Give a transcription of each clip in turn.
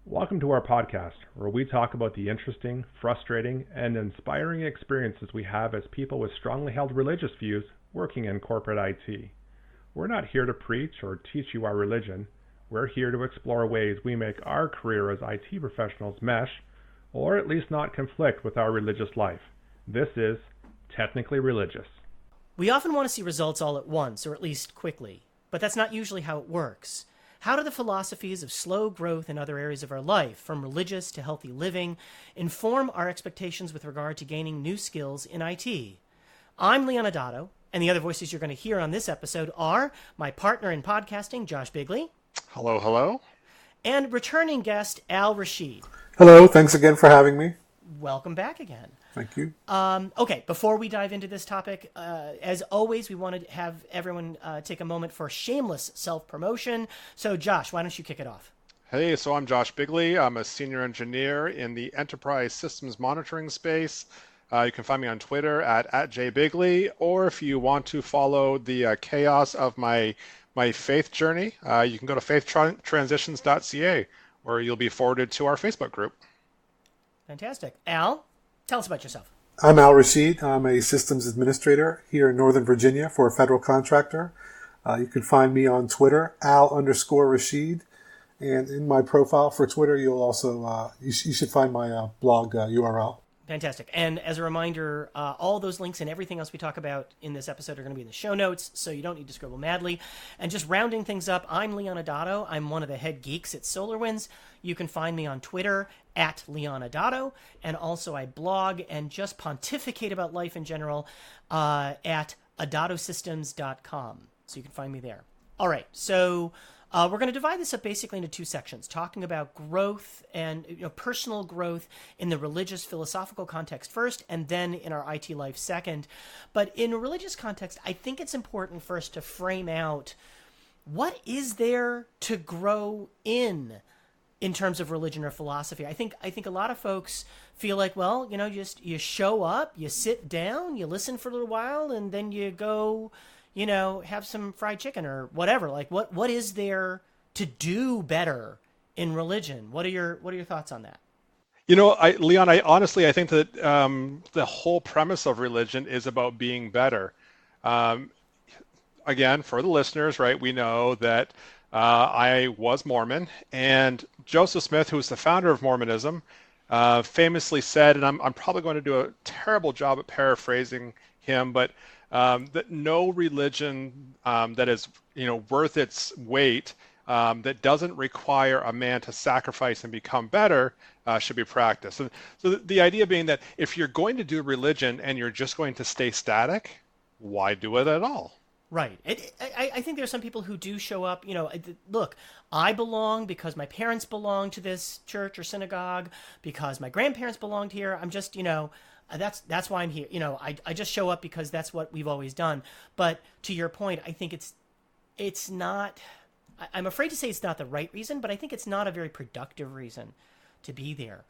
Welcome to our podcast, where we talk about the interesting, frustrating, and inspiring experiences we have as people with strongly held religious views working in corporate IT. We're not here to preach or teach you our religion. We're here to explore ways we make our career as IT professionals mesh, or at least not conflict with our religious life. This is Technically Religious. We often want to see results all at once, or at least quickly, but that's not usually how it works. How do the philosophies of slow growth in other areas of our life, from religious to healthy living, inform our expectations with regard to gaining new skills in IT? I'm Leon Adato, and the other voices you're going to hear on this episode are my partner in podcasting, Josh Biggley. Hello, hello. And returning guest, Al Rasheed. Hello, thanks again for having me. Welcome back again. Thank you. Okay, before we dive into this topic, as always, we want to have everyone take a moment for shameless self-promotion. So, Josh, why don't you kick it off? Hey, so I'm Josh Biggley. I'm a senior engineer in the enterprise systems monitoring space. You can find me on Twitter at @jbigley, or if you want to follow the chaos of my faith journey, you can go to FaithTransitions.ca, where you'll be forwarded to our Facebook group. Fantastic. Al, tell us about yourself. I'm Al Rasheed. I'm a systems administrator here in Northern Virginia for a federal contractor. You can find me on Twitter, Al_Rasheed. And in my profile for Twitter, you'll also, you should find my blog URL. Fantastic. And as a reminder, all those links and everything else we talk about in this episode are going to be in the show notes, so you don't need to scribble madly. And just rounding things up, I'm Leon Adato. I'm one of the head geeks at SolarWinds. You can find me on Twitter at Leon Adato, and also I blog and just pontificate about life in general at adatosystems.com. So you can find me there. All right, so we're going to divide this up basically into two sections, talking about growth and personal growth in the religious philosophical context first, and then in our IT life second. But in a religious context, I think it's important first to frame out what is there to grow in terms of religion or philosophy. I think a lot of folks feel like, well, you show up, you sit down, you listen for a little while, and then you go, have some fried chicken or whatever. Like, what is there to do better in religion? What are your thoughts on that? Leon, I honestly think that the whole premise of religion is about being better. Again, for the listeners, right, we know that I was Mormon, and Joseph Smith, who was the founder of Mormonism, famously said, and I'm probably going to do a terrible job at paraphrasing him, but that no religion that is worth its weight, that doesn't require a man to sacrifice and become better, should be practiced. And so the idea being that if you're going to do religion and you're just going to stay static, why do it at all? Right. I think there's some people who do show up, look, I belong because my parents belong to this church or synagogue, because my grandparents belonged here. I'm just, that's why I'm here. I just show up because that's what we've always done. But to your point, I think it's not, I'm afraid to say it's not the right reason, but I think it's not a very productive reason to be there.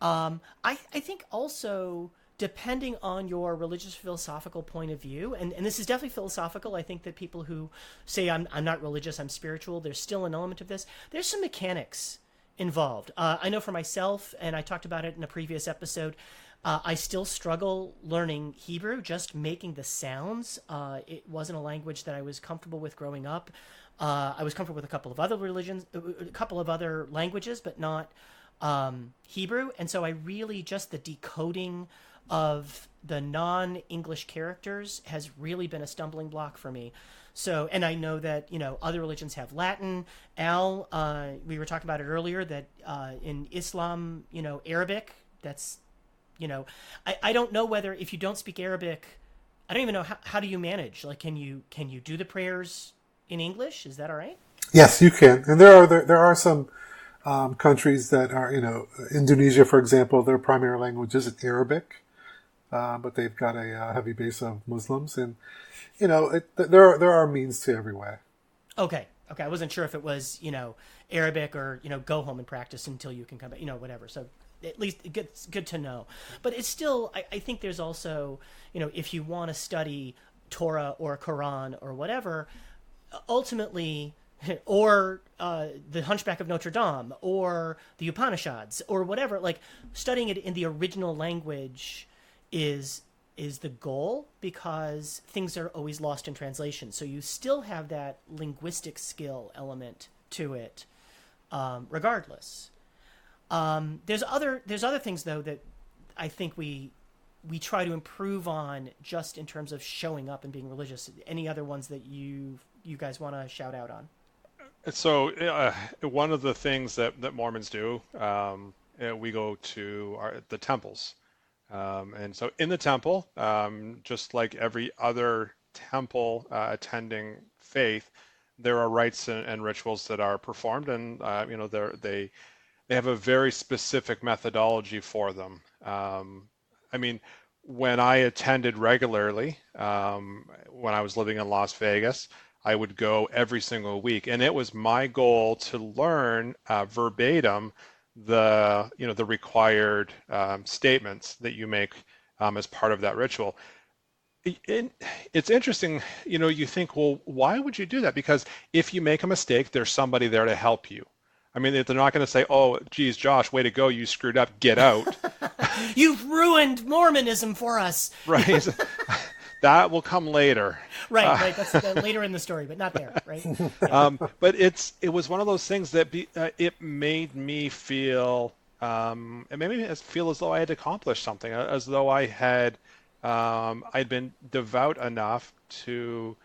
I think also, depending on your religious philosophical point of view, and this is definitely philosophical, I think that people who say I'm not religious, I'm spiritual, there's still an element of this. There's some mechanics involved. I know for myself, and I talked about it in a previous episode, I still struggle learning Hebrew, just making the sounds. It wasn't a language that I was comfortable with growing up. I was comfortable with a couple of other religions, a couple of other languages, but not Hebrew. And so I really just the decoding of the non-English characters has really been a stumbling block for me. So, and I know that, other religions have Latin. Al, we were talking about it earlier, that in Islam, Arabic, that's, I don't know whether, if you don't speak Arabic, I don't even know, how do you manage? Like, can you do the prayers in English? Is that all right? Yes, you can. And there are some countries that are, Indonesia, for example, their primary language isn't Arabic. But they've got a heavy base of Muslims, and there are means to every way. Okay. I wasn't sure if it was Arabic or go home and practice until you can come back, whatever. So at least it's good to know. But it's still, I think there's also if you want to study Torah or Quran or whatever, ultimately or the Hunchback of Notre Dame, or the Upanishads, or whatever. Like, studying it in the original language is the goal, because things are always lost in translation. So you still have that linguistic skill element to it, regardless. There's other things, though, that I think we try to improve on, just in terms of showing up and being religious. Any other ones that you guys want to shout out on? So one of the things that Mormons do, we go to the temples. And so in the temple, just like every other temple attending faith, there are rites and rituals that are performed, and they have a very specific methodology for them. I mean, when I attended regularly, when I was living in Las Vegas, I would go every single week, and it was my goal to learn verbatim the required statements that you make as part of that ritual. It's interesting, you think, well, why would you do that? Because if you make a mistake, there's somebody there to help you. I mean, they're not going to say, oh, geez, Josh, way to go, you screwed up, get out. You've ruined Mormonism for us. Right. That will come later. Right. That's later in the story, but not there, right? But it was one of those things that it made me feel, it made me feel as though I had accomplished something, as though I had, I'd been devout enough to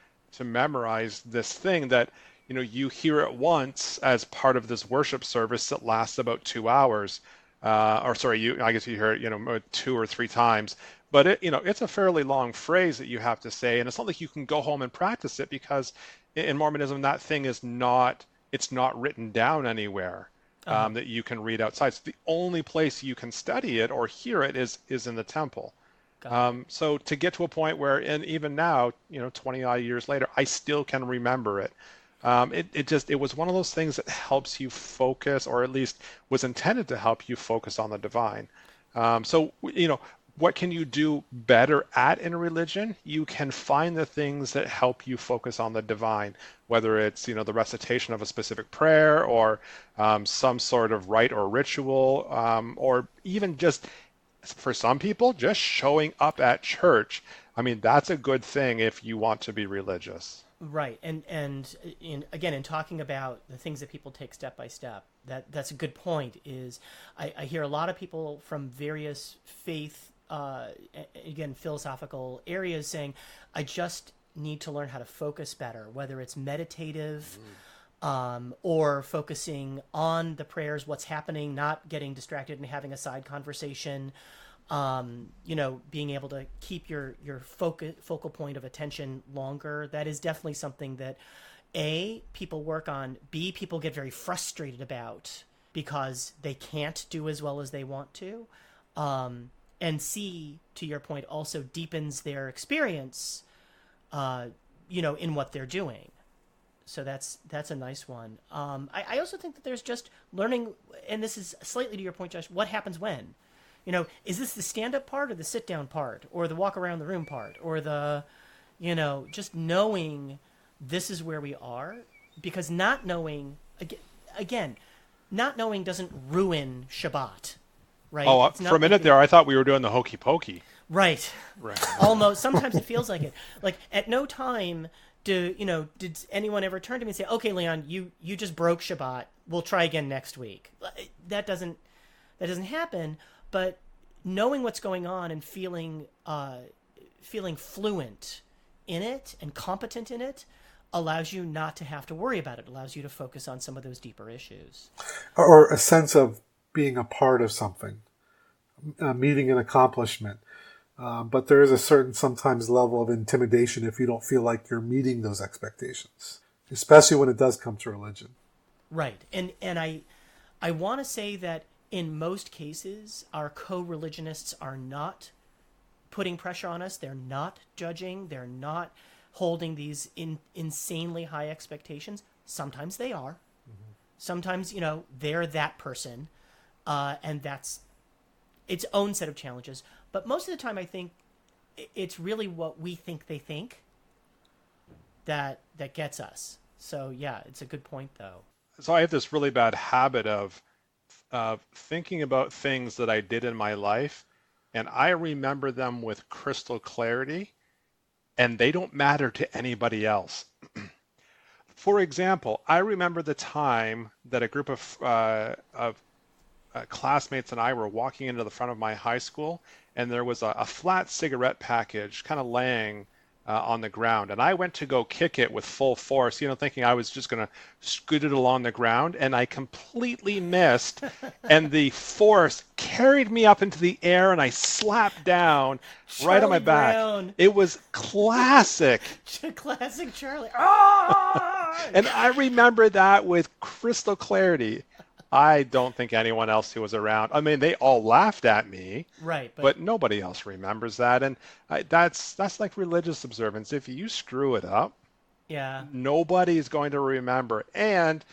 memorize this thing that, you hear it once as part of this worship service that lasts about 2 hours, I guess you hear it, 2 or 3 times. But it's a fairly long phrase that you have to say, and it's not like you can go home and practice it, because in Mormonism that thing it's not written down anywhere that you can read outside. So the only place you can study it or hear it is in the temple. So to get to a point where, and even now, 20 odd years later, I still can remember it. It was one of those things that helps you focus, or at least was intended to help you focus on the divine. What can you do better at in religion? You can find the things that help you focus on the divine, whether it's, the recitation of a specific prayer, or some sort of rite or ritual, or even just, for some people, just showing up at church. I mean, that's a good thing if you want to be religious. Right. And in talking about the things that people take step by step, that's a good point. Is I hear a lot of people from various faith, philosophical areas saying, I just need to learn how to focus better, whether it's meditative, or focusing on the prayers, what's happening, not getting distracted and having a side conversation, being able to keep your focal point of attention longer. That is definitely something that A, people work on, B, people get very frustrated about because they can't do as well as they want to. And C, to your point, also deepens their experience, in what they're doing. So that's a nice one. I also think that there's just learning, and this is slightly to your point, Josh, what happens when? Is this the stand-up part or the sit-down part or the walk around the room part or the, just knowing this is where we are? Because not knowing, again, not knowing doesn't ruin Shabbat. Right. Oh, for a minute there, I thought we were doing the hokey pokey. Right. Almost. Sometimes it feels like it. Like, at no time did anyone ever turn to me and say, "Okay, Leon, you just broke Shabbat. We'll try again next week." That doesn't happen. But knowing what's going on and feeling fluent in it and competent in it allows you not to have to worry about it. Allows you to focus on some of those deeper issues. Or a sense of being a part of something, meeting an accomplishment. But there is a certain sometimes level of intimidation if you don't feel like you're meeting those expectations, especially when it does come to religion. Right. And I want to say that in most cases, our co-religionists are not putting pressure on us. They're not judging. They're not holding these insanely high expectations. Sometimes they are. Mm-hmm. Sometimes, they're that person. And that's its own set of challenges. But most of the time, I think it's really what we think they think that gets us. So yeah, it's a good point though. So I have this really bad habit of thinking about things that I did in my life, and I remember them with crystal clarity, and they don't matter to anybody else. For example, I remember the time that a group of classmates and I were walking into the front of my high school, and there was a flat cigarette package kind of laying on the ground. And I went to go kick it with full force, thinking I was just going to scoot it along the ground, and I completely missed. And the force carried me up into the air, and I slapped down right on my back. Brown. It was classic. Classic Charlie. Oh! And I remember that with crystal clarity. I don't think anyone else who was around, I mean, they all laughed at me, Right, but nobody else remembers that. And that's like religious observance. If you screw it up, yeah, nobody's going to remember. And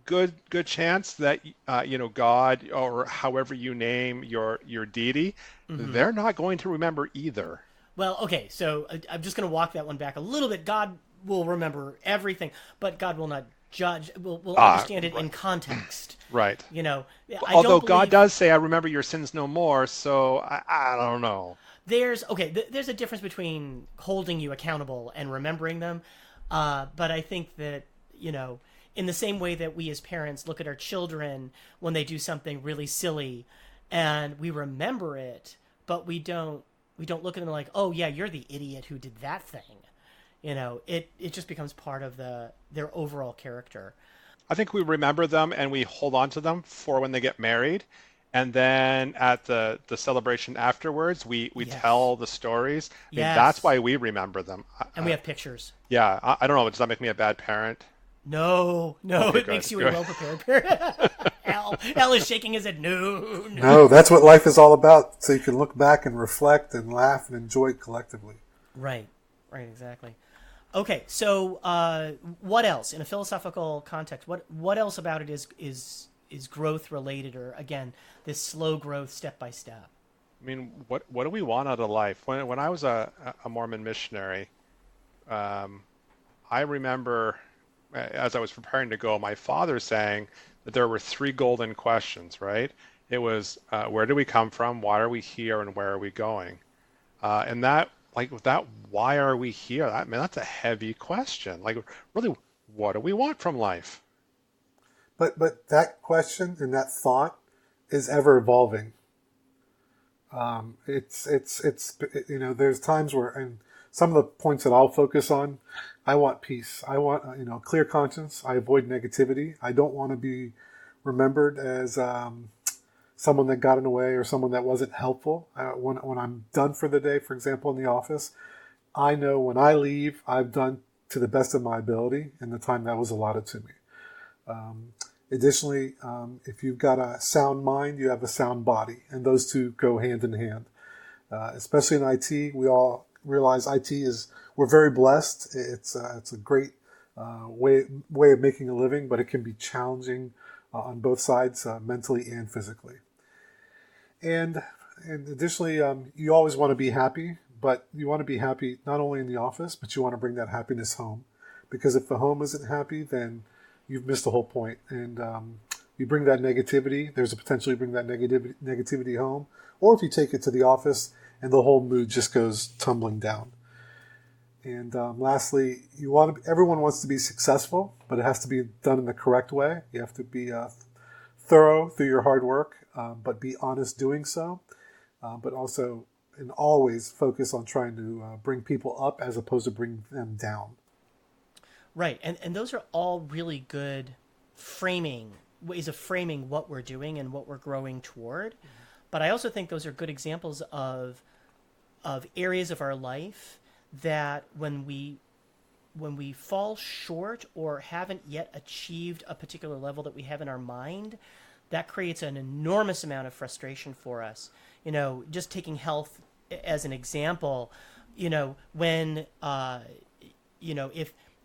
good chance that God, or however you name your deity, they're not going to remember either. Well, okay, so I'm just going to walk that one back a little bit. God will remember everything, but God will not judge. We'll understand it in context. Right. Although God does say, I remember your sins no more, so I don't know. There's a difference between holding you accountable and remembering them. But I think that, in the same way that we as parents look at our children when they do something really silly and we remember it, but we don't look at them like, oh yeah, you're the idiot who did that thing. It just becomes part of their overall character. I think we remember them and we hold on to them for when they get married. And then at the celebration afterwards, we tell the stories. I mean, that's why we remember them. And we have pictures. Yeah. I don't know. Does that make me a bad parent? No, Okay, it makes you a well-prepared parent. Al is shaking his head. No. No, that's what life is all about. So you can look back and reflect and laugh and enjoy it collectively. Right, exactly. Okay, so what else in a philosophical context? What else about it is growth related, or again, this slow growth, step by step? I mean, what do we want out of life? When I was a Mormon missionary, I remember as I was preparing to go, my father saying that there were 3 golden questions. Right? It was where do we come from? Why are we here? And where are we going? And that. With that, why are we here? That's a heavy question. Really, what do we want from life? But that question and that thought is ever evolving. It's there's times where, and some of the points that I'll focus on, I want peace. I want clear conscience. I avoid negativity. I don't want to be remembered as someone that got in the way or someone that wasn't helpful. When I'm done for the day, for example, in the office, I know when I leave, I've done to the best of my ability in the time that was allotted to me. Additionally, if you've got a sound mind, you have a sound body, and those two go hand in hand. Especially in IT, we all realize we're very blessed. It's a great way of making a living, but it can be challenging on both sides, mentally and physically. And additionally, you always want to be happy, but you want to be happy not only in the office, but you want to bring that happiness home. Because if the home isn't happy, then you've missed the whole point. And you bring that negativity, there's a potential you bring that negativity home. Or if you take it to the office and the whole mood just goes tumbling down. And lastly, everyone wants to be successful, but it has to be done in the correct way. You have to be thorough through your hard work, but be honest doing so. But also, and always focus on trying to bring people up as opposed to bring them down. Right, and those are all really good ways of framing what we're doing and what we're growing toward. Mm-hmm. But I also think those are good examples of areas of our life that when we fall short or haven't yet achieved a particular level that we have in our mind, that creates an enormous amount of frustration for us. Just taking health as an example, when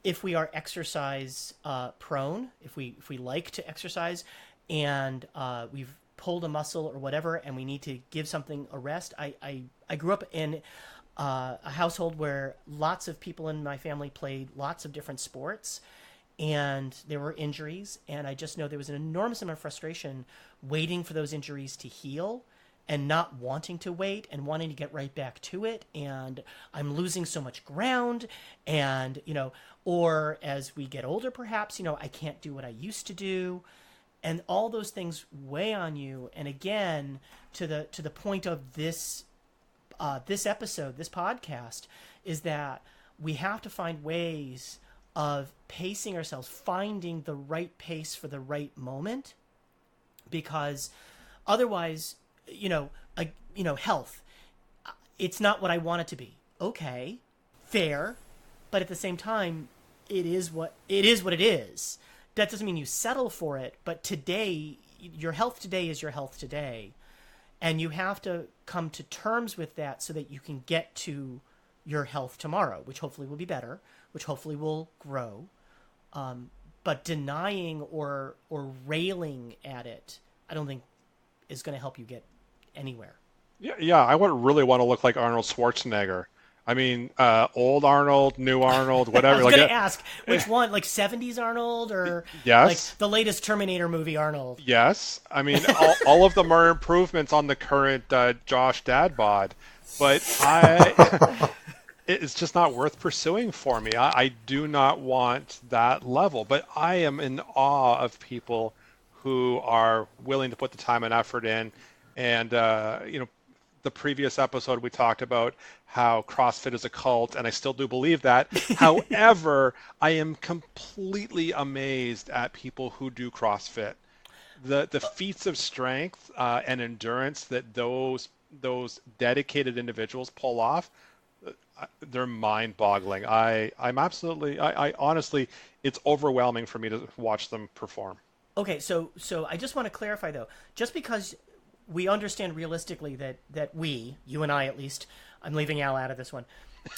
if we are exercise prone, if we like to exercise and we've pulled a muscle or whatever and we need to give something a rest. I grew up in a household where lots of people in my family played lots of different sports, and there were injuries, and I just know there was an enormous amount of frustration waiting for those injuries to heal and not wanting to wait and wanting to get right back to it, and I'm losing so much ground, and or as we get older perhaps, I can't do what I used to do, and all those things weigh on you. And again, to the point of this episode, this podcast, is that we have to find ways of pacing ourselves, finding the right pace for the right moment, because otherwise, health, it's not what I want it to be. Okay, fair, but at the same time, it is what it is. That doesn't mean you settle for it, but today, your health today is your health today, and you have to come to terms with that so that you can get to your health tomorrow, which hopefully will be better, which hopefully will grow. But denying or railing at it, I don't think is going to help you get anywhere. Yeah, I would really want to look like Arnold Schwarzenegger. I mean, old Arnold, new Arnold, whatever. I was going to ask, which one, like 70s Arnold or yes, like the latest Terminator movie Arnold? Yes. I mean, all of them are improvements on the current Josh dad bod, but it's just not worth pursuing for me. I do not want that level, but I am in awe of people who are willing to put the time and effort in. And, the previous episode we talked about how CrossFit is a cult, and I still do believe that. However, I am completely amazed at people who do CrossFit. The feats of strength and endurance that those dedicated individuals pull off, they're mind-boggling. I'm absolutely, I honestly, it's overwhelming for me to watch them perform. Okay, so I just want to clarify though, just because we understand realistically that you and I at least, I'm leaving Al out of this one,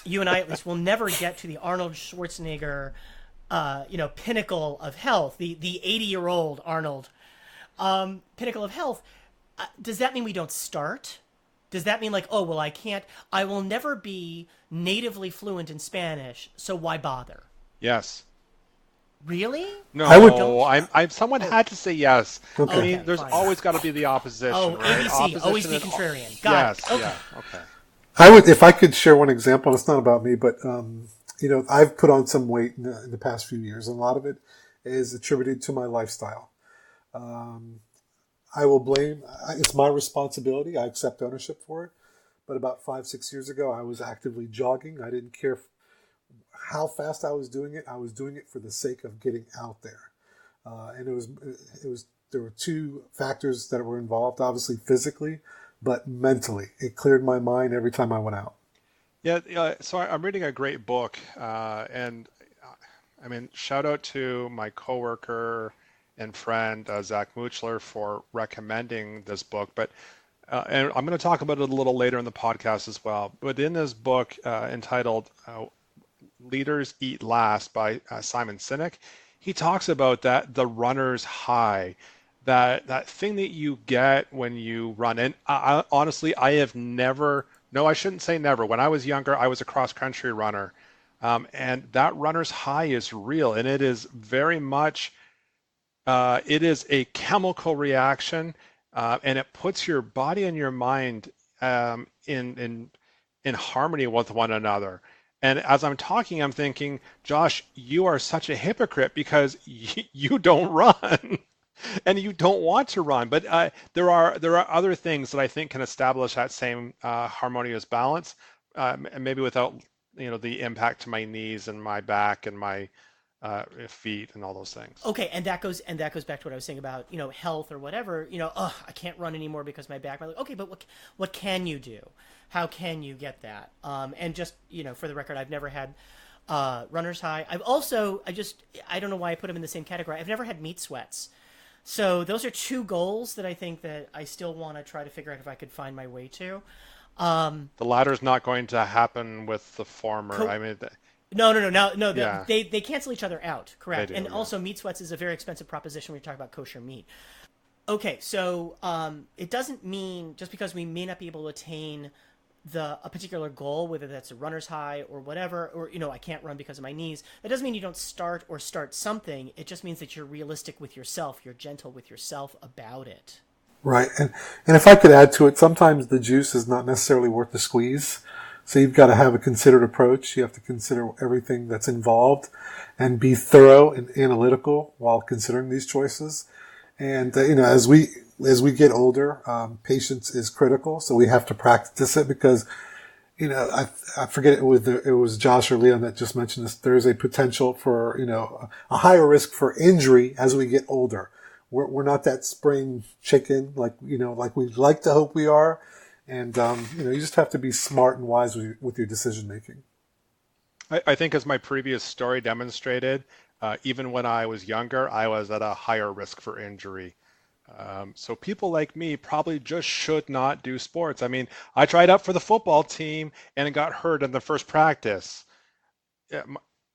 you and I at least will never get to the Arnold Schwarzenegger, pinnacle of health, the 80-year-old Arnold, pinnacle of health. Does that mean we don't start? Does that mean like, oh, well, I will never be natively fluent in Spanish, so why bother? Yes. Really? No, someone had to say yes. Okay. I mean, there's always got to be the opposition, right? ABC, opposition always be contrarian. Got it. Okay. Yeah, okay. I would, if I could share one example. It's not about me, but I've put on some weight in the past few years, and a lot of it is attributed to my lifestyle. I will blame. It's my responsibility. I accept ownership for it. But about 5-6 years ago, I was actively jogging. I didn't care how fast I was doing it. I was doing it for the sake of getting out there. And it was there were two factors that were involved, obviously physically, but mentally. It cleared my mind every time I went out. Yeah, so I'm reading a great book, and I mean, shout out to my coworker and friend, Zach Muchler, for recommending this book. But and I'm going to talk about it a little later in the podcast as well. But in this book entitled Leaders Eat Last by Simon Sinek, he talks about that the runner's high, that thing that you get when you run. And honestly, I have never, no, I shouldn't say never. When I was younger, I was a cross-country runner. And that runner's high is real. And it is very much, it is a chemical reaction. And it puts your body and your mind in harmony with one another. And as I'm talking, I'm thinking, Josh, you are such a hypocrite because you don't run and you don't want to run. But there are other things that I think can establish that same harmonious balance, and maybe without the impact to my knees and my back and my feet and all those things. Okay, and that goes back to what I was saying about health or whatever. I can't run anymore because my back. Okay, but what can you do? How can you get that? And just for the record, I've never had runner's high. I don't know why I put them in the same category. I've never had meat sweats. So those are two goals that I think that I still want to try to figure out if I could find my way to. The latter's not going to happen with the former. I mean. No. Yeah. They cancel each other out, correct? Do, and yeah. Also, meat sweats is a very expensive proposition when you're talking about kosher meat. Okay, so it doesn't mean just because we may not be able to attain a particular goal, whether that's a runner's high or whatever, or, I can't run because of my knees. That doesn't mean you don't start something. It just means that you're realistic with yourself. You're gentle with yourself about it. Right. And if I could add to it, sometimes the juice is not necessarily worth the squeeze. So you've got to have a considered approach. You have to consider everything that's involved and be thorough and analytical while considering these choices. And, as we get older, patience is critical. So we have to practice it because, I forget it was Josh or Leon that just mentioned this. There is a potential for, a higher risk for injury as we get older. We're not that spring chicken like we'd like to hope we are. And, you just have to be smart and wise with your decision making. I think as my previous story demonstrated, even when I was younger, I was at a higher risk for injury. So people like me probably just should not do sports. I mean, I tried out for the football team and got hurt in the first practice.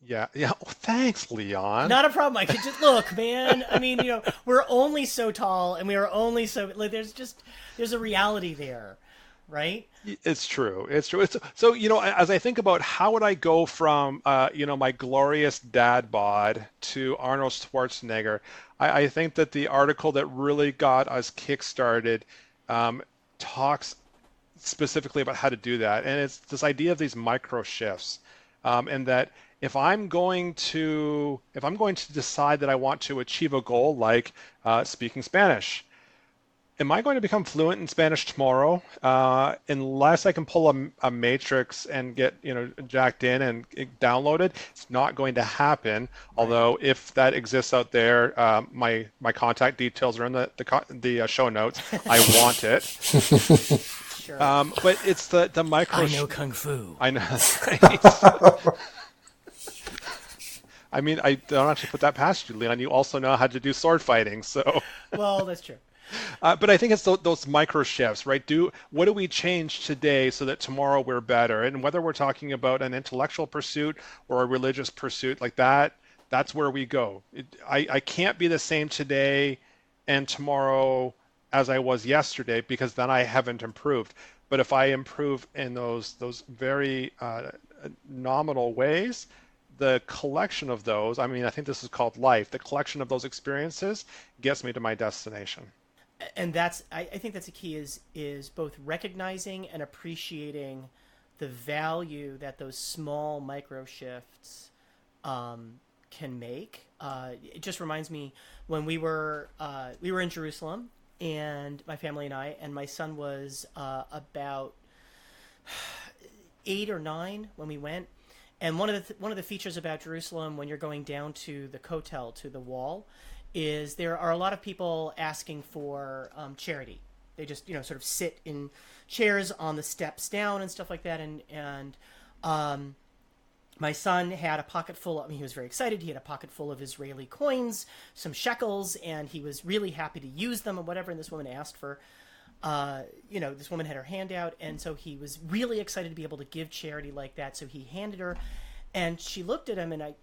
Yeah. Oh, thanks, Leon. Not a problem. I could just look, man. I mean, we're only so tall, and we are only so like. There's a reality there, right? It's true. So, as I think about how would I go from, my glorious dad bod to Arnold Schwarzenegger, I think that the article that really got us kickstarted talks specifically about how to do that. And it's this idea of these micro shifts, and that if I'm going to decide that I want to achieve a goal like speaking Spanish, am I going to become fluent in Spanish tomorrow? Unless I can pull a matrix and get jacked in and downloaded, it's not going to happen. Although if that exists out there, my contact details are in the show notes. I want it. Sure. But it's the micro. I know kung fu. I know. I mean, I don't actually put that past you, Leon. You also know how to do sword fighting, so. Well, that's true. But I think it's those micro shifts, right? What do we change today so that tomorrow we're better? And whether we're talking about an intellectual pursuit or a religious pursuit like that, that's where we go. I can't be the same today and tomorrow as I was yesterday because then I haven't improved. But if I improve in those very nominal ways, the collection of those, I mean, I think this is called life, the collection of those experiences gets me to my destination. And I think that's the key is both recognizing and appreciating the value that those small micro shifts can make. It just reminds me when we were in Jerusalem, and my family and I, and my son was about 8 or 9 when we went. And one of the features about Jerusalem when you're going down to the kotel, to the wall, is there are a lot of people asking for charity. They just sort of sit in chairs on the steps down and stuff like that. And my son had a pocket full. I mean, he was very excited. He had a pocket full of Israeli coins, some shekels, and he was really happy to use them and whatever. And this woman asked for. This woman had her hand out, and so he was really excited to be able to give charity like that. So he handed her, and she looked at him, and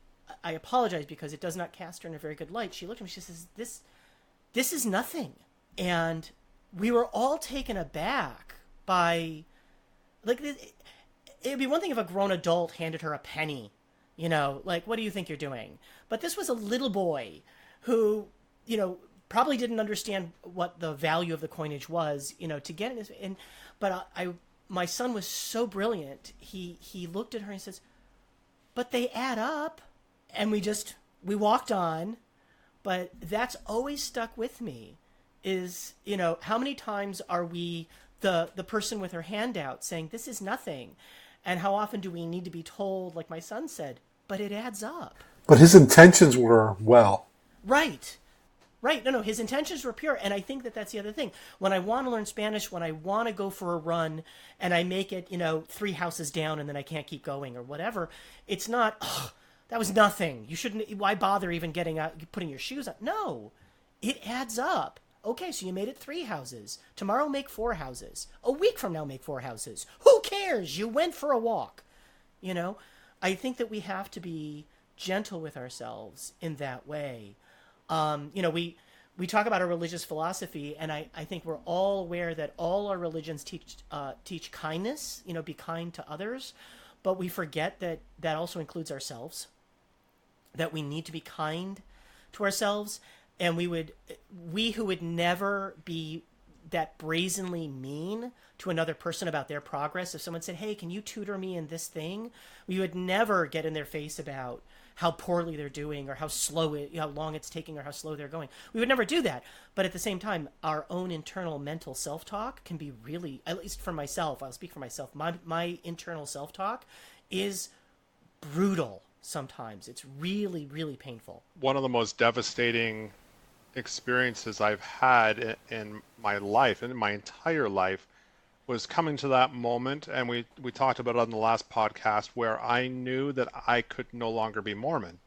I apologize because it does not cast her in a very good light. She looked at me, she says, this is nothing. And we were all taken aback by, like, it'd be one thing if a grown adult handed her a penny, like, what do you think you're doing? But this was a little boy who, probably didn't understand what the value of the coinage was, to get it. But my son was so brilliant. He looked at her and he says, "But they add up," and we walked on. But that's always stuck with me. Is how many times are we the person with her hand out saying this is nothing, and how often do we need to be told, like my son said, but it adds up. But his intentions were well. Right. No, his intentions were pure. And I think that that's the other thing. When I want to learn Spanish, when I want to go for a run and I make it, 3 houses down and then I can't keep going or whatever, it's not, that was nothing. You shouldn't, why bother even getting out, putting your shoes on? No, it adds up. Okay, so you made it 3 houses. Tomorrow make 4 houses. A week from now make 4 houses. Who cares? You went for a walk. I think that we have to be gentle with ourselves in that way. we talk about a religious philosophy, and I think we're all aware that all our religions teach kindness, be kind to others, but we forget that that also includes ourselves, that we need to be kind to ourselves, and we who would never be that brazenly mean to another person about their progress. If someone said, hey, can you tutor me in this thing? We would never get in their face about how poorly they're doing or how long it's taking or how slow they're going. We would never do that. But at the same time, our own internal mental self-talk can be really, at least for myself, I'll speak for myself, my internal self-talk is brutal sometimes. It's really, really painful. One of the most devastating experiences I've had in my life, in my entire life, was coming to that moment, and we talked about it on the last podcast, where I knew that I could no longer be Mormon.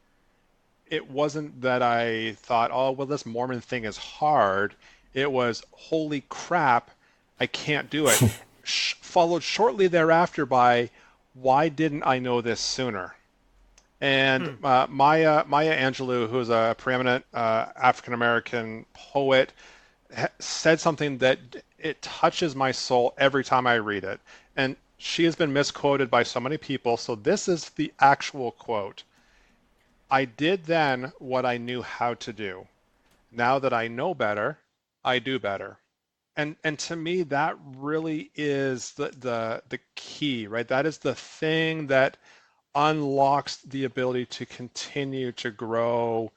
It wasn't that I thought, oh, well, this Mormon thing is hard. It was, holy crap, I can't do it. Followed shortly thereafter by, why didn't I know this sooner? And Maya Angelou, who is a preeminent African-American poet, said something that it touches my soul every time I read it. And she has been misquoted by so many people, so this is the actual quote. I did then what I knew how to do. Now that I know better, I do better. And to me, that really is the key, right? That is the thing that unlocks the ability to continue to grow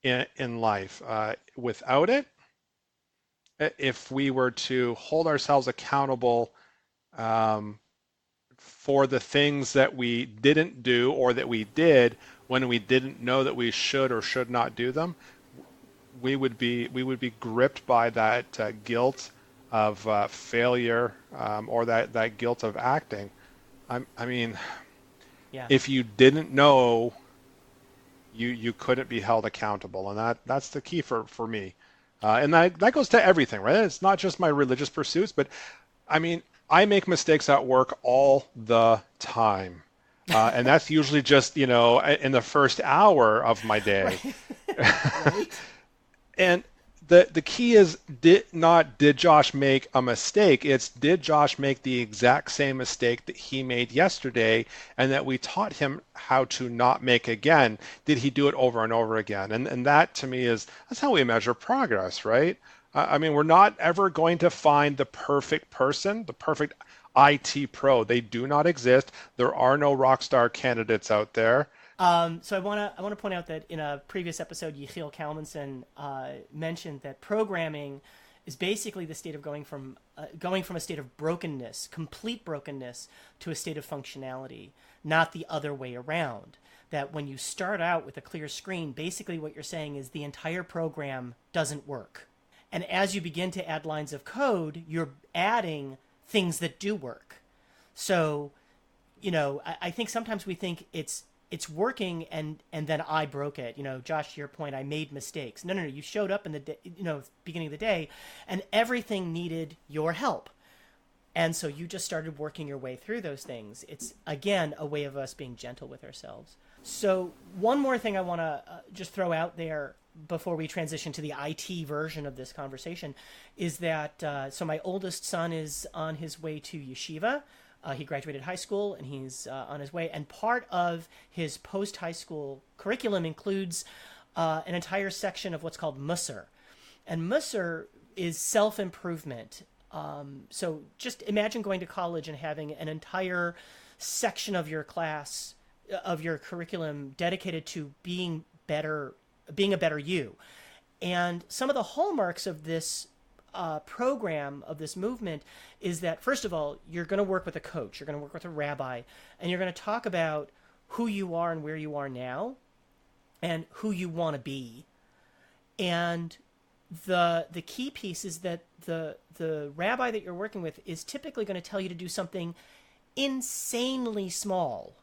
in life. Without it, if we were to hold ourselves accountable for the things that we didn't do or that we did when we didn't know that we should or should not do them, we would be gripped by that guilt of failure or that guilt of acting. I mean, yeah. If you didn't know, you couldn't be held accountable, and that's the key for me. And that goes to everything, right? It's not just my religious pursuits, but I mean, I make mistakes at work all the time. And that's usually just, in the first hour of my day. Right. And the key is did Josh make a mistake? It's did Josh make the exact same mistake that he made yesterday and that we taught him how to not make again? Did he do it over and over again? And that to me that's how we measure progress, right? I mean, we're not ever going to find the perfect person, the perfect IT pro. They do not exist. There are no rock star candidates out there. So I want to point out that in a previous episode, Yechiel Kalmanson mentioned that programming is basically the state of going from a state of brokenness, complete brokenness, to a state of functionality, not the other way around. That when you start out with a clear screen, basically what you're saying is the entire program doesn't work. And as you begin to add lines of code, you're adding things that do work. So, I think sometimes we think it's working and then I broke it. Josh, to your point, I made mistakes. No, you showed up in the day, beginning of the day, and everything needed your help. And so you just started working your way through those things. It's, again, a way of us being gentle with ourselves. So one more thing I want to just throw out there before we transition to the IT version of this conversation is that, so my oldest son is on his way to yeshiva. He graduated high school and he's on his way. And part of his post-high school curriculum includes an entire section of what's called Musar. And Musar is self-improvement. So just imagine going to college and having an entire section of your class, of your curriculum dedicated to being a better you. And some of the hallmarks of this program, of this movement, is that, first of all, you're going to work with a coach, you're going to work with a rabbi, and you're going to talk about who you are and where you are now and who you want to be. And the key piece is that the rabbi that you're working with is typically going to tell you to do something insanely small.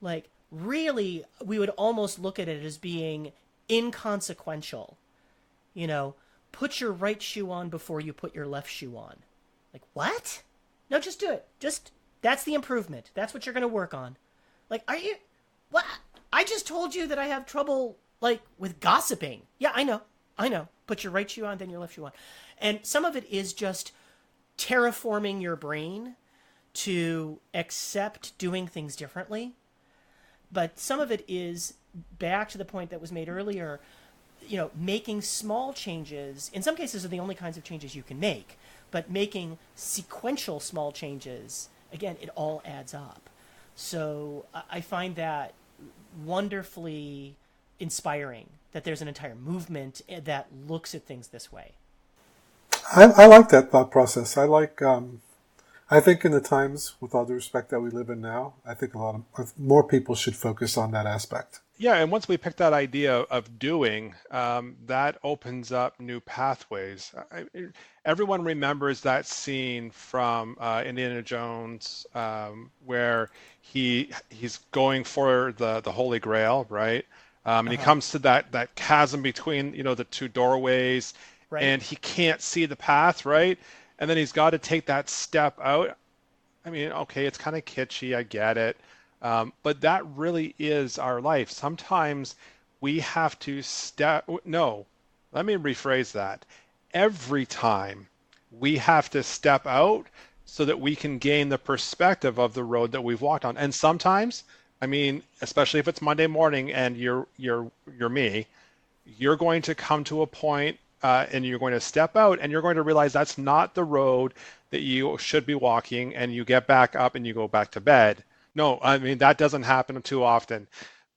Like, really, we would almost look at it as being inconsequential. Put your right shoe on before you put your left shoe on. Like, what? No, just do it. That's the improvement. That's what you're going to work on. Like, are you, what? I just told you that I have trouble, with gossiping. Yeah, I know. I know. Put your right shoe on, then your left shoe on. And some of it is just terraforming your brain to accept doing things differently. But some of it is, back to the point that was made earlier, making small changes. In some cases are the only kinds of changes you can make. But making sequential small changes, again, it all adds up. So I find that wonderfully inspiring, that there's an entire movement that looks at things this way. I like that thought process. I think in the times, with all due respect, that we live in now, I think a lot of more people should focus on that aspect. Yeah, and once we pick that idea of doing, that opens up new pathways. Everyone remembers that scene from Indiana Jones, where he's going for the Holy Grail, right? And he comes to that chasm between the two doorways, Right. and he can't see the path, right? And then he's got to take that step out. I mean, okay, it's kind of kitschy, I get it. But that really is our life. Sometimes we have to no, let me rephrase that. Every time we have to step out so that we can gain the perspective of the road that we've walked on. And sometimes, I mean, especially if it's Monday morning and you're me, you're going to come to a point and you're going to step out and you're going to realize that's not the road that you should be walking, and you get back up and you go back to bed. No, I mean, that doesn't happen too often.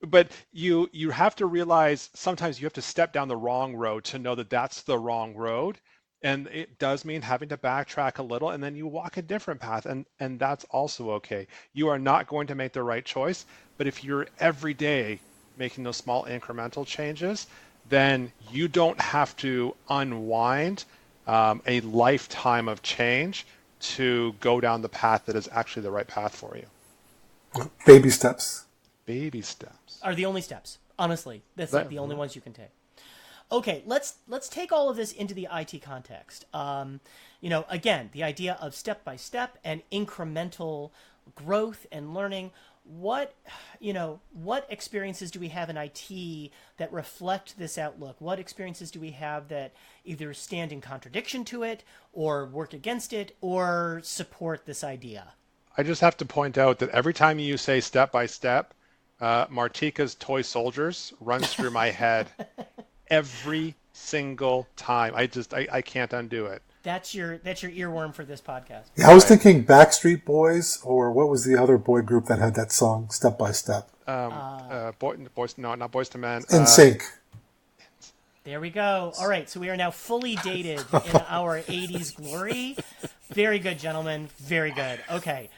But you have to realize sometimes you have to step down the wrong road to know that that's the wrong road. And it does mean having to backtrack a little, and then you walk a different path, and that's also okay. You are not going to make the right choice, but if you're every day making those small incremental changes, then you don't have to unwind a lifetime of change to go down the path that is actually the right path for you. Baby steps. Baby steps are the only steps. Honestly, that's like the only ones you can take. Okay, let's take all of this into the IT context. Again, the idea of step by step and incremental growth and learning. What experiences do we have in IT that reflect this outlook? What experiences do we have that either stand in contradiction to it, or work against it, or support this idea? I just have to point out that every time you say step by step, Martika's Toy Soldiers runs through my head every single time. I can't undo it. That's your earworm for this podcast. Yeah, I was thinking Backstreet Boys, or what was the other boy group that had that song, Step by Step? Not Boys to Men. In Sync. There we go. All right, so we are now fully dated in our 80s glory. Very good, gentlemen. Very good. Okay.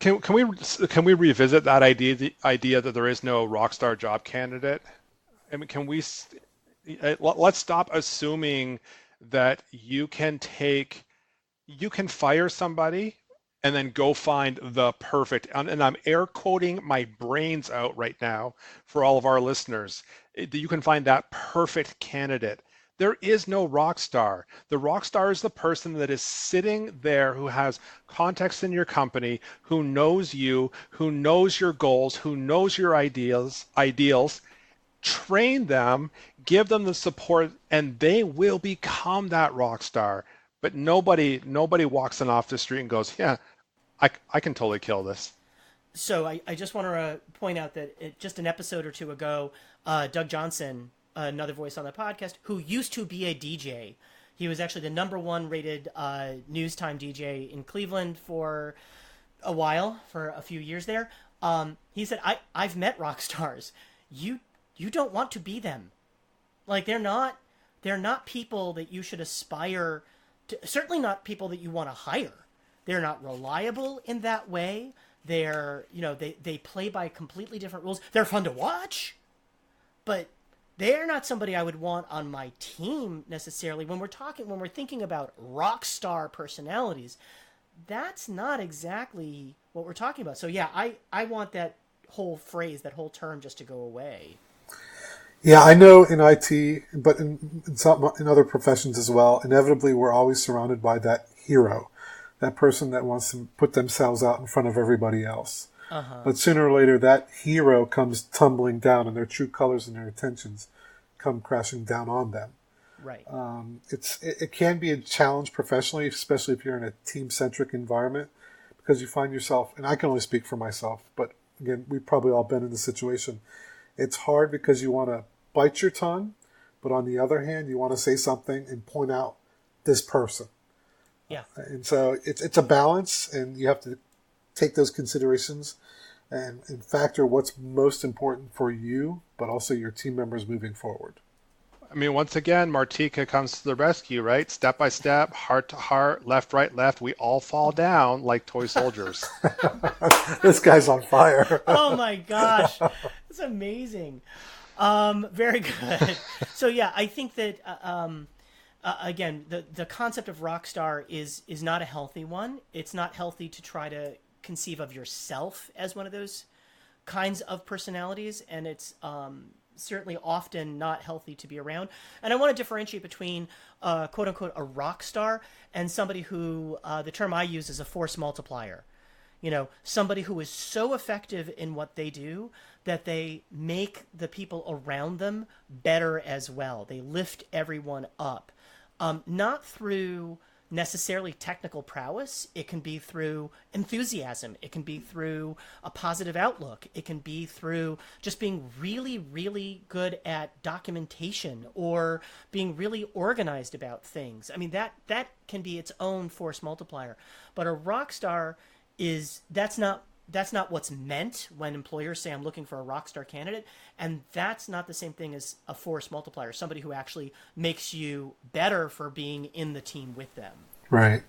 Can we revisit that idea? The idea that there is no rock star job candidate. I mean, let's stop assuming that you can fire somebody and then go find the perfect, and I'm air quoting my brains out right now for all of our listeners, that you can find that perfect candidate. There is no rock star. The rock star is the person that is sitting there, who has context in your company, who knows you, who knows your goals, who knows your ideals. Train them, give them the support, and they will become that rock star. But nobody walks in off the street and goes, yeah, I can totally kill this. So I just want to point out that just an episode or two ago, Doug Johnson, another voice on the podcast, who used to be a DJ. He was actually the #1 rated news time DJ in Cleveland for a while, for a few years there. He said, I've met rock stars. You don't want to be them. Like, they're not people that you should aspire to, certainly not people that you want to hire. They're not reliable in that way. They're, they play by completely different rules. They're fun to watch, but they're not somebody I would want on my team necessarily. When we're thinking about rock star personalities, that's not exactly what we're talking about. So yeah, I want that whole phrase, that whole term just to go away. Yeah, I know in IT, but in other professions as well, inevitably we're always surrounded by that hero, that person that wants to put themselves out in front of everybody else. But sooner or later, that hero comes tumbling down, and their true colors and their intentions come crashing down on them. Right. It can be a challenge professionally, especially if you're in a team-centric environment, because you find yourself, and I can only speak for myself, but again, we've probably all been in this situation. It's hard because you want to bite your tongue, but on the other hand, you want to say something and point out this person. Yeah. And so it's a balance, and you have to take those considerations and factor what's most important for you, but also your team members moving forward. I mean, once again, Martika comes to the rescue, right? Step by step, heart to heart, left, right, left. We all fall down like toy soldiers. This guy's on fire. Oh my gosh, that's amazing. Very good. So yeah, I think that again, the concept of rock star is not a healthy one. It's not healthy to try to conceive of yourself as one of those kinds of personalities, and it's certainly often not healthy to be around. And I want to differentiate between quote unquote a rock star and somebody who the term I use is a force multiplier. You know, somebody who is so effective in what they do that they make the people around them better as well. They lift everyone up, not through necessarily technical prowess. It can be through enthusiasm. It can be through a positive outlook. It can be through just being really, really good at documentation or being really organized about things. I mean, that can be its own force multiplier. But a rock star that's not what's meant when employers say I'm looking for a rock star candidate, and that's not the same thing as a force multiplier, somebody who actually makes you better for being in the team with them. Right.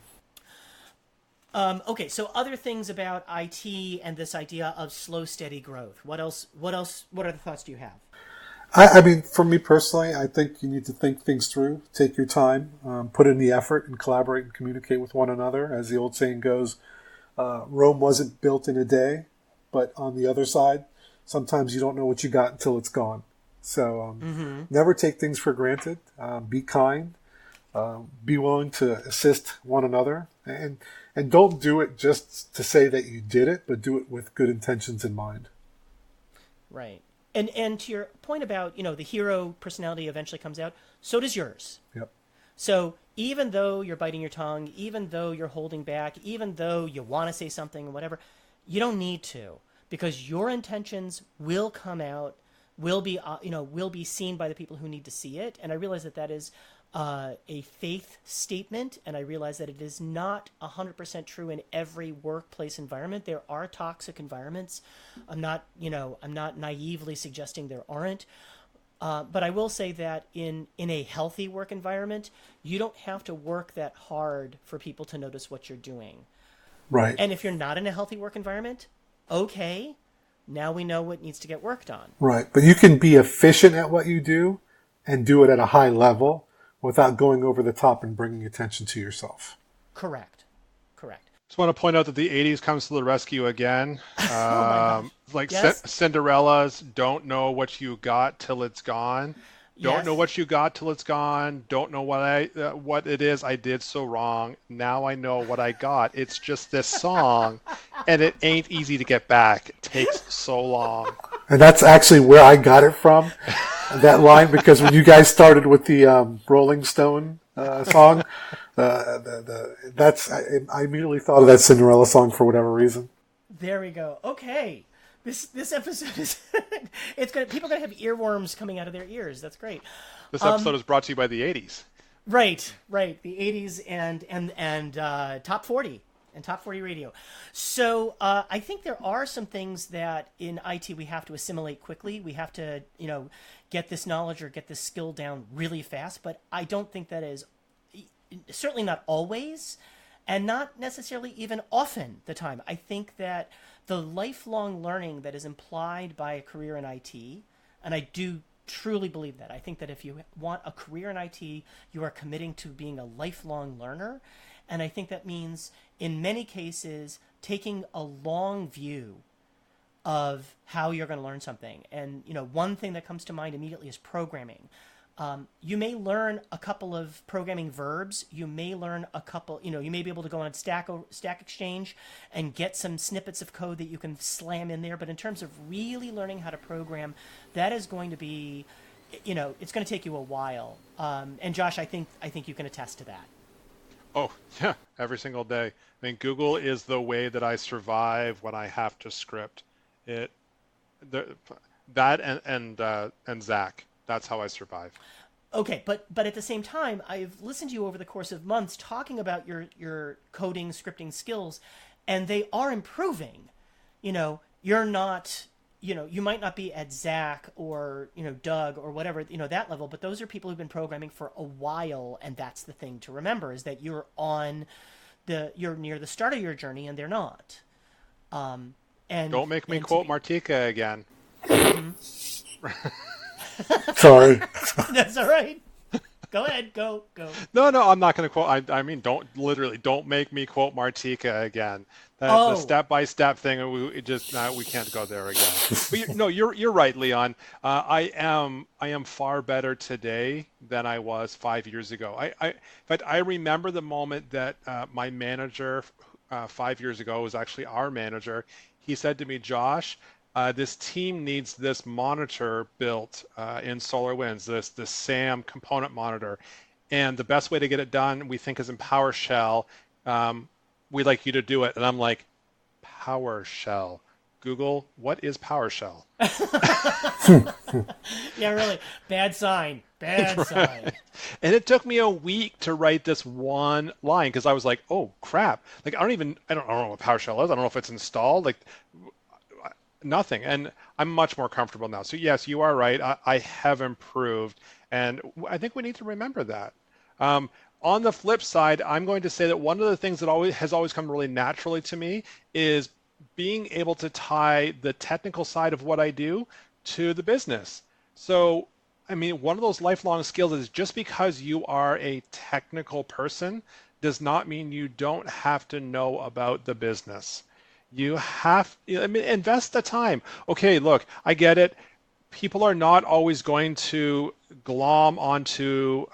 Okay, so other things about IT and this idea of slow, steady growth. What are the thoughts do you have? I mean, for me personally, I think you need to think things through, take your time, put in the effort, and collaborate and communicate with one another. As the old saying goes, Rome wasn't built in a day, but on the other side, sometimes you don't know what you got until it's gone. So never take things for granted. Be kind. Be willing to assist one another. And don't do it just to say that you did it, but do it with good intentions in mind. Right. And to your point about, the hero personality eventually comes out, so does yours. Yep. So even though you're biting your tongue, even though you're holding back, even though you want to say something, whatever, you don't need to, because your intentions will come out, will be seen by the people who need to see it. And I realize that is a faith statement, and I realize that it is not 100% true in every workplace environment. There are toxic environments. I'm not naively suggesting there aren't. But I will say that in a healthy work environment, you don't have to work that hard for people to notice what you're doing. Right. And if you're not in a healthy work environment, okay, now we know what needs to get worked on. Right. But you can be efficient at what you do and do it at a high level without going over the top and bringing attention to yourself. Correct. Just want to point out that the 80s comes to the rescue again. Yes? Cinderella's don't know what you got till it's gone. Don't know what you got till it's gone. Don't know what it is I did so wrong. Now I know what I got. It's just this song, and it ain't easy to get back. It takes so long. And that's actually where I got it from, that line, because when you guys started with the Rolling Stone song, I immediately thought of that Cinderella song for whatever reason. There we go. Okay. This episode is people are gonna have earworms coming out of their ears. That's great. This episode is brought to you by the 80s. Right. The 80s and Top 40 and Top 40 radio. So I think there are some things that in IT we have to assimilate quickly. We have to get this knowledge or get this skill down really fast. But I don't think that is certainly not always, and not necessarily even often the time. I think that the lifelong learning that is implied by a career in IT, and I do truly believe that. I think that if you want a career in IT, you are committing to being a lifelong learner. And I think that means, in many cases, taking a long view of how you're going to learn something. And, one thing that comes to mind immediately is programming. You may learn a couple of programming verbs. You may learn a couple, you may be able to go on Stack Exchange and get some snippets of code that you can slam in there. But in terms of really learning how to program, that is going to be it's going to take you a while. And Josh, I think you can attest to that. Oh, yeah, every single day. I mean, Google is the way that I survive when I have to script. It, the, that and Zach. That's how I survive. Okay, but at the same time, I've listened to you over the course of months talking about your coding, scripting skills, and they are improving. You're not, you might not be at Zach or Doug or whatever, that level, but those are people who've been programming for a while, and that's the thing to remember is that you're near the start of your journey, and they're not. And Don't make me and to quote be, Martika again. Sorry. that's all right. Go ahead, go. No, no, I'm not going to quote. I mean, don't make me quote Martika again. The Oh, step-by-step thing, we can't go there again. But you're right, Leon. I am far better today than I was 5 years ago. In fact, I remember the moment that my manager 5 years ago was actually our manager. He said to me, Josh, this team needs this monitor built in SolarWinds, this SAM component monitor. And the best way to get it done, we think, is in PowerShell. We'd like you to do it. And I'm like, PowerShell. Google, what is PowerShell? yeah, really. Bad sign. Bad sign. And it took me a week to write this one line because I was like, oh, crap. Like, I don't know what PowerShell is. I don't know if it's installed. Like, nothing. And I'm much more comfortable now. So yes, you are right. I have improved, and I think we need to remember that. On the flip side, I'm going to say that one of the things that has always come really naturally to me is being able to tie the technical side of what I do to the business. So, I mean, one of those lifelong skills is just because you are a technical person does not mean you don't have to know about the business. Invest the time. Okay, look, I get it. People are not always going to glom onto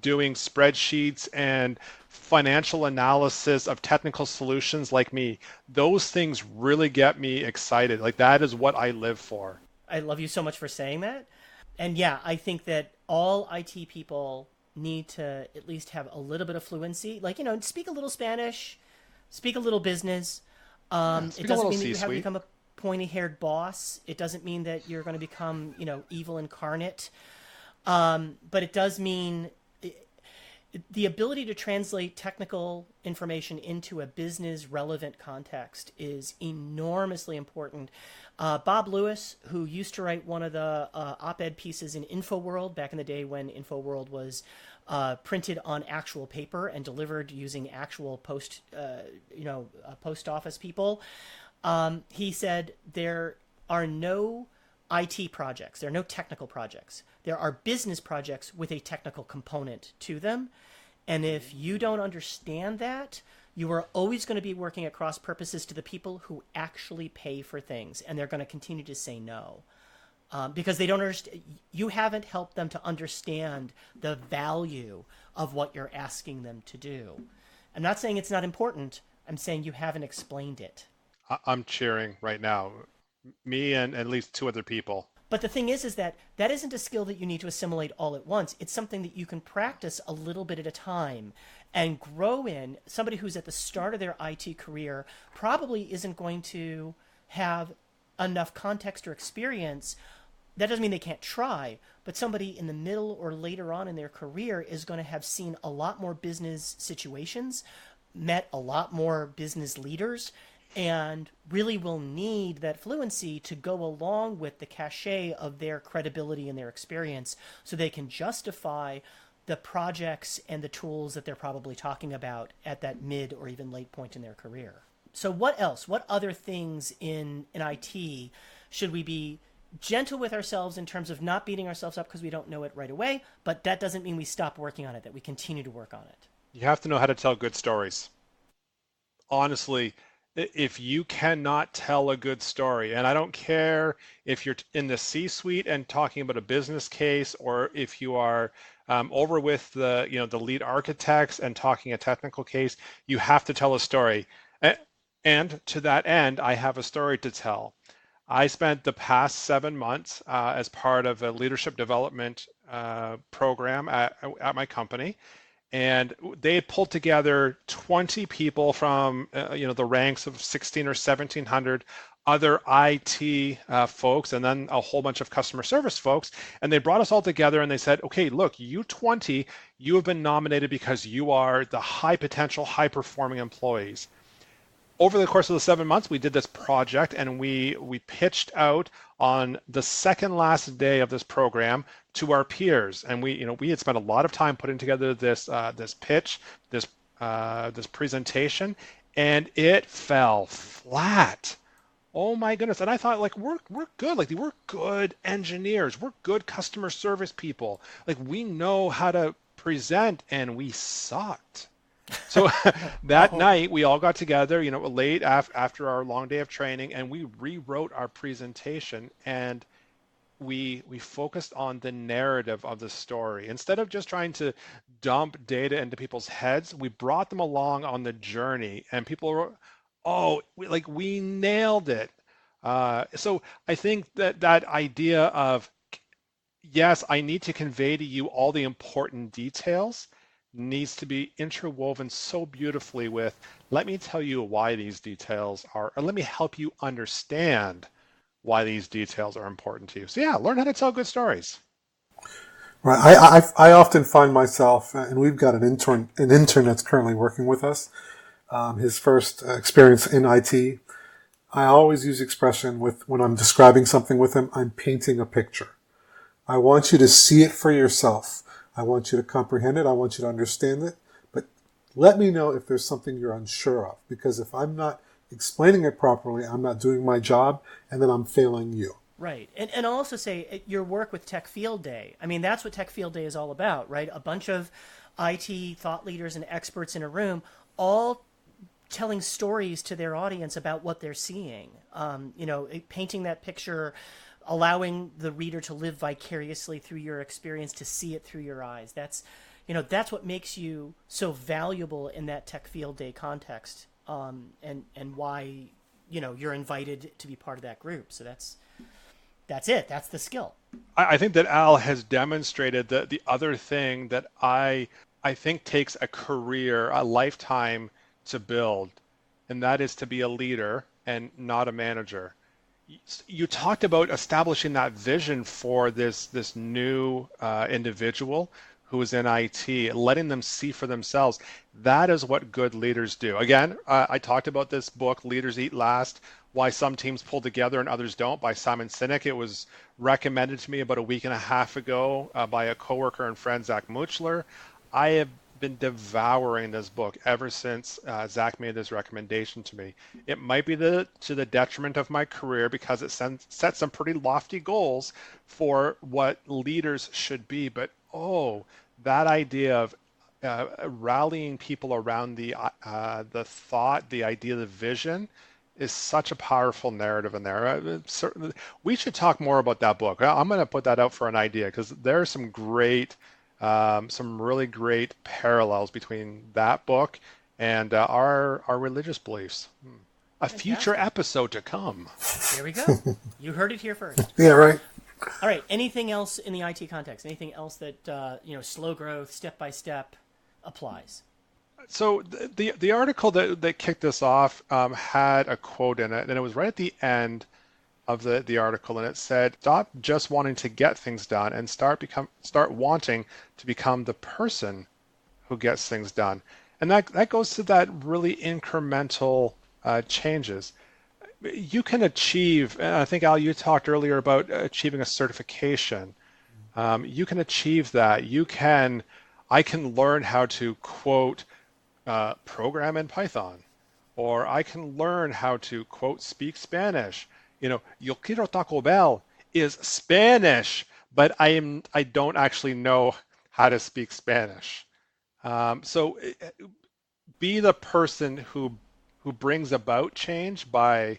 doing spreadsheets and financial analysis of technical solutions like me. Those things really get me excited. Like, that is what I live for. I love you so much for saying that. And yeah, I think that all IT people need to at least have a little bit of fluency. Like, speak a little Spanish, speak a little business. It Speak a doesn't little mean that you have to C-suite. become a pointy-haired boss. It doesn't mean that you're going to become, evil incarnate. But it does mean the ability to translate technical information into a business relevant context is enormously important. Bob Lewis, who used to write one of the op-ed pieces in InfoWorld back in the day when InfoWorld was printed on actual paper and delivered using actual post office people, he said there are no IT projects. There are no technical projects. There are business projects with a technical component to them. And if you don't understand that, you are always going to be working at cross purposes to the people who actually pay for things. And they're going to continue to say no. Because they don't understand. You haven't helped them to understand the value of what you're asking them to do. I'm not saying it's not important. I'm saying you haven't explained it. I'm cheering right now. Me and at least two other people. But the thing is that isn't a skill that you need to assimilate all at once. It's something that you can practice a little bit at a time and grow in. Somebody who's at the start of their IT career probably isn't going to have enough context or experience. That doesn't mean they can't try, but somebody in the middle or later on in their career is going to have seen a lot more business situations, met a lot more business leaders, and really will need that fluency to go along with the cachet of their credibility and their experience so they can justify the projects and the tools that they're probably talking about at that mid or even late point in their career. So what else? What other things in IT should we be gentle with ourselves in terms of not beating ourselves up because we don't know it right away, but that doesn't mean we stop working on it, that we continue to work on it? You have to know how to tell good stories. Honestly, if you cannot tell a good story, and I don't care if you're in the C-suite and talking about a business case, or if you are over with the lead architects and talking a technical case, you have to tell a story. And to that end, I have a story to tell. I spent the past 7 months as part of a leadership development program at my company, and they had pulled together 20 people from the ranks of 16 or 1700 other IT folks, and then a whole bunch of customer service folks, and they brought us all together and they said, okay, look, you 20, you have been nominated because you are the high potential, high performing employees. Over the course of the 7 months, we did this project, and we pitched out on the second last day of this program to our peers, and we had spent a lot of time putting together this pitch, this presentation, and it fell flat. Oh my goodness! And I thought, like, we're good, like we're good engineers, we're good customer service people, like we know how to present, and we sucked. So that night we all got together, late after our long day of training, and we rewrote our presentation, and we focused on the narrative of the story. Instead of just trying to dump data into people's heads, we brought them along on the journey, and people were, oh, we nailed it. So I think that idea of, yes, I need to convey to you all the important details needs to be interwoven so beautifully with, let me tell you why these details are, or let me help you understand why these details are important to you. So yeah, learn how to tell good stories. Right. I often find myself, and we've got an intern that's currently working with us. His first experience in IT. I always use expression when I'm describing something with him, I'm painting a picture. I want you to see it for yourself. I want you to comprehend it. I want you to understand it. But let me know if there's something you're unsure of, because if I'm not explaining it properly, I'm not doing my job, and then I'm failing you. Right. And I'll also say your work with Tech Field Day. I mean, that's what Tech Field Day is all about, right? A bunch of IT thought leaders and experts in a room, all telling stories to their audience about what they're seeing. Painting that picture, allowing the reader to live vicariously through your experience, to see it through your eyes. That's what makes you so valuable in that Tech Field Day context, and why you're invited to be part of that group. So that's it. That's the skill. I think that Al has demonstrated that the other thing that I think takes a career, a lifetime to build, and that is to be a leader and not a manager. You talked about establishing that vision for this new individual who is in IT, letting them see for themselves. That is what good leaders do. Again, I talked about this book, Leaders Eat Last, Why Some Teams Pull Together and Others Don't, by Simon Sinek. It was recommended to me about a week and a half ago by a coworker and friend, Zach Muchler. I have been devouring this book ever since Zach made this recommendation to me. It might be to the detriment of my career, because it sets some pretty lofty goals for what leaders should be, but that idea of rallying people around the thought, the idea, the vision is such a powerful narrative in there. Certainly, we should talk more about that book. I'm going to put that out for an idea, because there are some really great parallels between that book and our religious beliefs. A future episode to come. There we go. You heard it here first. Yeah, right. All right. Anything else in the IT context? Anything else that slow growth, step by step, applies? So the article that kicked this off had a quote in it, and it was right at the end of the article, and it said, "Stop just wanting to get things done and start wanting to become the person who gets things done." And that goes to that really incremental changes. You can achieve, and I think, Al, you talked earlier about achieving a certification. You can achieve that. I can learn how to quote program in Python, or I can learn how to quote speak Spanish. Yo quiero Taco Bell is Spanish, but I don't actually know how to speak Spanish. So be the person who brings about change by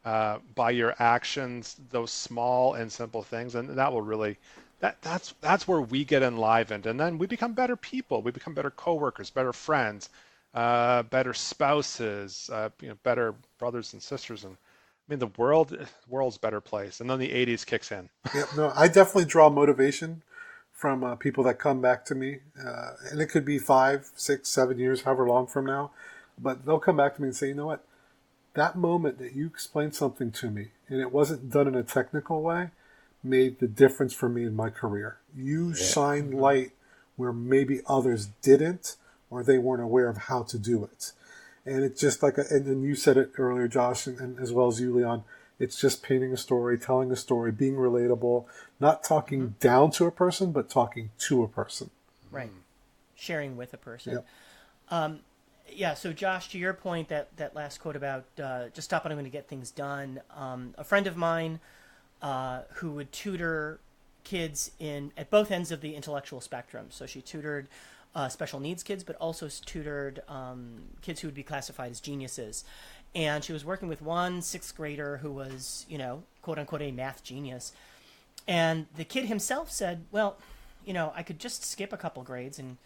your actions, those small and simple things, and that will really that's where we get enlivened, and then we become better people. We become better coworkers, better friends, better spouses, better brothers and sisters, and mean, the world's a better place. And then the 80s kicks in. Yep, no, I definitely draw motivation from people that come back to me. And it could be 5, 6, 7 years, however long from now. But they'll come back to me and say, you know what? That moment that you explained something to me, and it wasn't done in a technical way, made the difference for me in my career. You shine light where maybe others didn't, or they weren't aware of how to do it. And it's just like, and you said it earlier, Josh, and as well as you, Leon, it's just painting a story, telling a story, being relatable, not talking down to a person, but talking to a person. Right. Sharing with a person. Yep. Yeah, so Josh, to your point, that last quote about just stop when I'm going to get things done, a friend of mine who would tutor kids at both ends of the intellectual spectrum. So she tutored special needs kids, but also tutored kids who would be classified as geniuses. And she was working with one 6th grader who was, quote unquote, a math genius. And the kid himself said, well, I could just skip a couple grades and,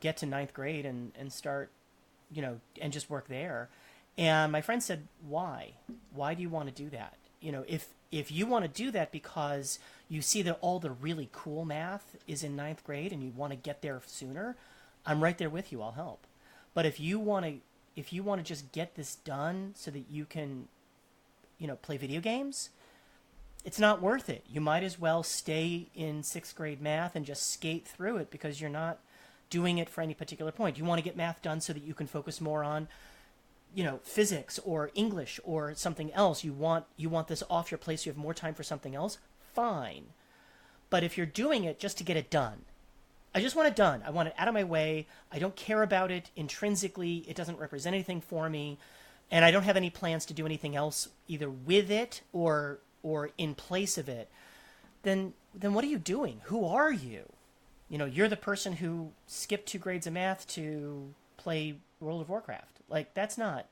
get to 9th grade and start, and just work there. And my friend said, why? Why do you want to do that? If you want to do that because you see that all the really cool math is in 9th grade and you want to get there sooner, I'm right there with you. I'll help. But if you want to just get this done so that you can, play video games, it's not worth it. You might as well stay in 6th grade math and just skate through it because you're not doing it for any particular point. You want to get math done so that you can focus more on physics or English or something else. You want this off your plate so you have more time for something else, fine. But if you're doing it just to get it done, I just want it done. I want it out of my way. I don't care about it intrinsically. It doesn't represent anything for me. And I don't have any plans to do anything else either with it or in place of it. Then what are you doing? Who are you? You're the person who skipped 2 grades of math to play World of Warcraft. Like, it's not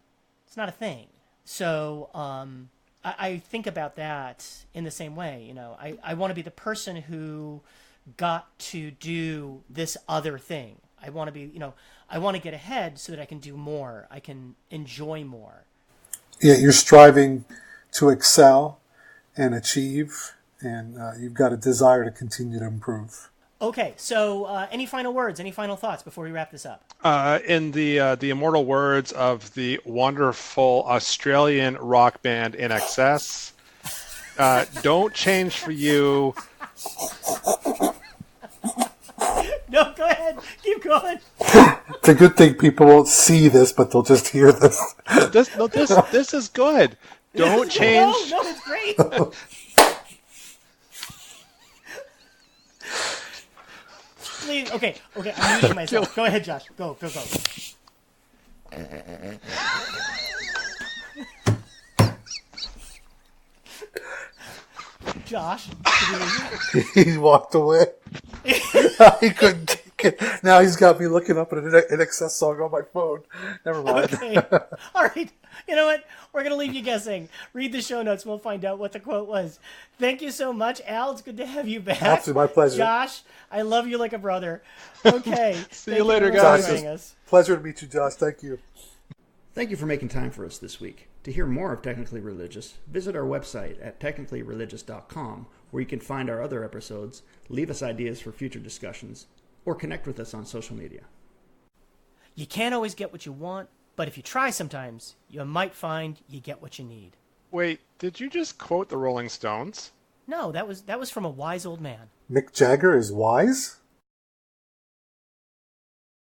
a thing. So I think about that in the same way. I want to be the person who got to do this other thing. I want to be, I want to get ahead so that I can do more. I can enjoy more. Yeah, you're striving to excel and achieve, and you've got a desire to continue to improve. Okay, so any final words, any final thoughts before we wrap this up? In the immortal words of the wonderful Australian rock band INXS, don't change for you. No, go ahead. Keep going. It's a good thing people won't see this, but they'll just hear this. This is good. Don't change. No, it's great. Please, okay, I'm muting myself. Go ahead, Josh. Go. Josh, he walked away. He couldn't take it. Now he's got me looking up at an INXS song on my phone. Never mind. Okay. All right. You know what? We're going to leave you guessing. Read the show notes. We'll find out what the quote was. Thank you so much, Al. It's good to have you back. Absolutely, my pleasure. Josh, I love you like a brother. Okay. See you later, guys. Pleasure to meet you, Josh. Thank you. Thank you for making time for us this week. To hear more of Technically Religious, visit our website at technicallyreligious.com, where you can find our other episodes, leave us ideas for future discussions, or connect with us on social media. You can't always get what you want, but if you try sometimes, you might find you get what you need. Wait, did you just quote the Rolling Stones? No, that was from a wise old man. Mick Jagger is wise?